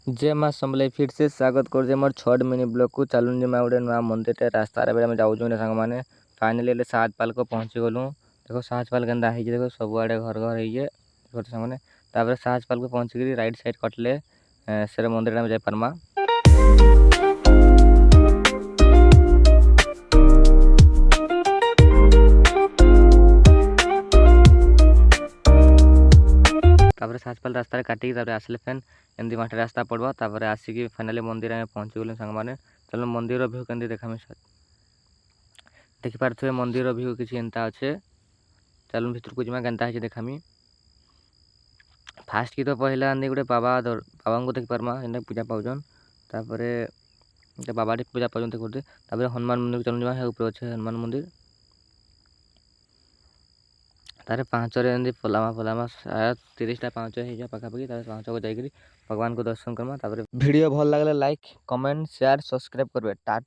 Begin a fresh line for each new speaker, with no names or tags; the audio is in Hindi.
जय माँ समलाई फिर से स्वागत कर मोर छठ मिनी ब्लॉग को चलूँ मैं गोटे नुआ मंदिर रास्तार बेले जाऊँ सांग मैंने फाइनाली सात पाल को पहुँची गलु। देखो सात पाल केन्दा है देखो सबुआड़े घर घर है सांग मैंने सात पाल को पहुँचिक राइट साइड कटले से मंदिर में जापरमा। तापर साजपाल रास्ता काटिक आसले फैन एमती बाटे रास्ता पड़वा तापर आसिक फाइनाली मंदिर में पहुँची गलु सांग मैंने। चलो मंदिर व्यू के देखा देखिपारे मंदिर व्यू किसी एंता अच्छे। चलो भर को जा केन्ता है देखामी। फास्ट की तो पहला गोटे बाबा को देख पार्मा एंता पूजा पाऊन तापर बाबा पूजा पाऊन देखते हनुमान मंदिर चलू जा ऊपर अच्छे हनुमान मंदिर तारे पाँचरे एमती फलामा फलामा शायद 30टा पाँच हो पाखापाखि पाँच को जाकर भगवान को दर्शन करमा। वीडियो भल लगे लाइक कमेंट शेयर सब्सक्राइब करेंगे।